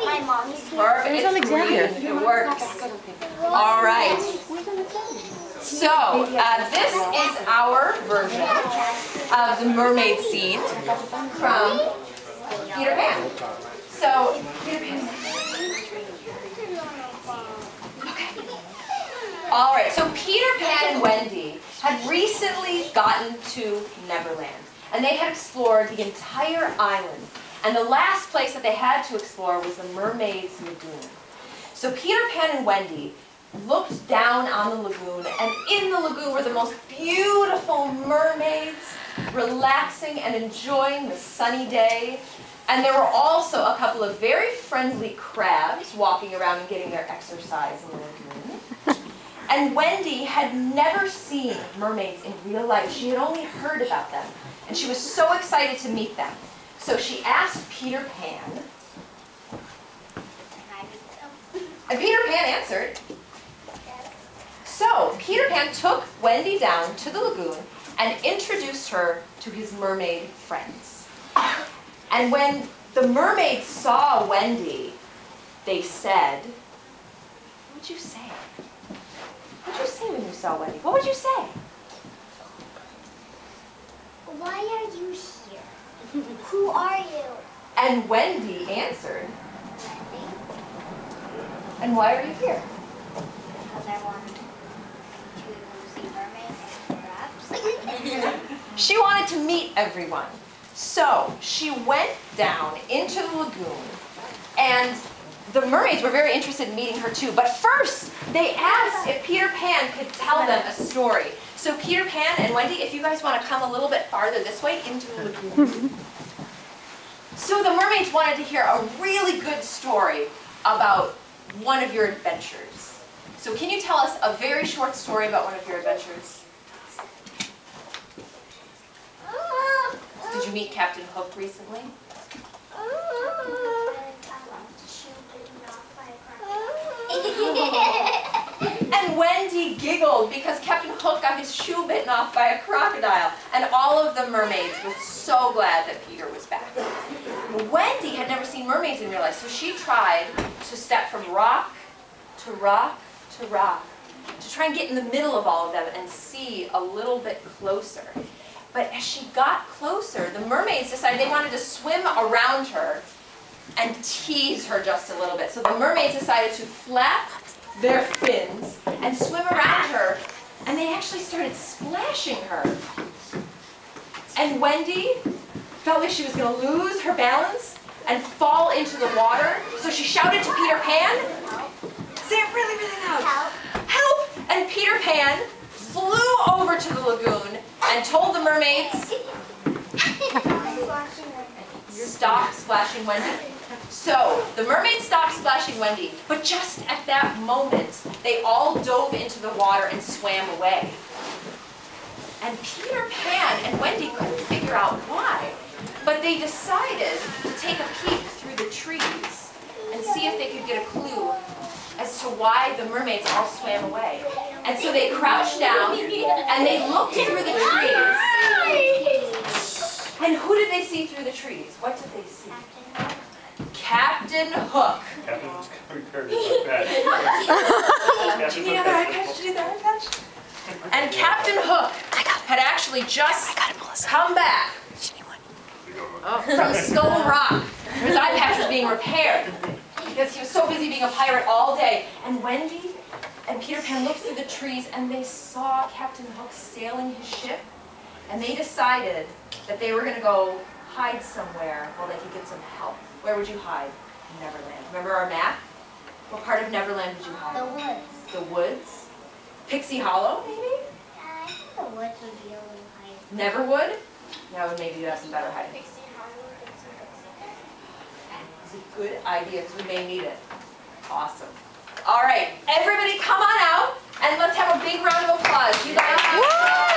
My mom's here. Perfect. There's an exam here. It works. All right. So this is our version of the mermaid scene from Peter Pan. So Peter Pan. Okay. All right. So Peter Pan and Wendy had recently gotten to Neverland, and they had explored the entire island. And the last place that they had to explore was the Mermaid's Lagoon. So Peter Pan and Wendy looked down on the lagoon, and in the lagoon were the most beautiful mermaids, relaxing and enjoying the sunny day. And there were also a couple of very friendly crabs walking around and getting their exercise in the lagoon. And Wendy had never seen mermaids in real life. She had only heard about them, and she was so excited to meet them. So she asked Peter Pan, and Peter Pan answered. So Peter Pan took Wendy down to the lagoon and introduced her to his mermaid friends. And when the mermaids saw Wendy, they said, what would you say? What would you say when you saw Wendy? What would you say? Why are you here? Who are you? And Wendy answered, and why are you here? Because I want to see mermaids and crabs. She wanted to meet everyone. So she went down into the lagoon, and the mermaids were very interested in meeting her too. But first, they asked if Peter Pan could tell them a story. So Peter Pan and Wendy, if you guys want to come a little bit farther this way into the lagoon. So the mermaids wanted to hear a really good story about one of your adventures. So can you tell us a very short story about one of your adventures? Did you meet Captain Hook recently? And Wendy giggled because Captain Hook got his shoe bitten off by a crocodile. And all of the mermaids were so glad that Peter was back. Wendy had never seen mermaids in real life, so she tried to step from rock to rock to rock to try and get in the middle of all of them and see a little bit closer. But as she got closer, the mermaids decided they wanted to swim around her and tease her just a little bit. So the mermaids decided to flap their fins and swim around her, and they actually started splashing her. And Wendy felt like she was going to lose her balance and fall into the water, so she shouted to Peter Pan, say it really, really loud, "Help! Help!" And Peter Pan flew over to the lagoon and told the mermaids, stop splashing Wendy. So the mermaids stopped splashing Wendy, but just at that moment, they all dove into the water and swam away. And Peter Pan and Wendy couldn't figure out why, but they decided to take a peek through the trees and see if they could get a clue as to why the mermaids all swam away. And so they crouched down and they looked through the trees. And who did they see through the trees? What did they see? Captain Hook. Captain's prepared to do that. Do you need another eye patch? Do you need another eye patch? And Captain Hook had actually just come back from Skull Rock. His eye patch was being repaired because he was so busy being a pirate all day. And Wendy and Peter Pan looked through the trees and they saw Captain Hook sailing his ship. And they decided that they were going to go hide somewhere while they could get some help. Where would you hide? Neverland. Remember our map? What part of Neverland would you hide? The woods. The woods? Pixie Hollow, maybe? I think the woods would be a little higher. Neverwood? No, maybe you have some better hiding. Pixie Hollow. It's a good idea because we may need it. Awesome. All right, everybody come on out and let's have a big round of applause. You guys.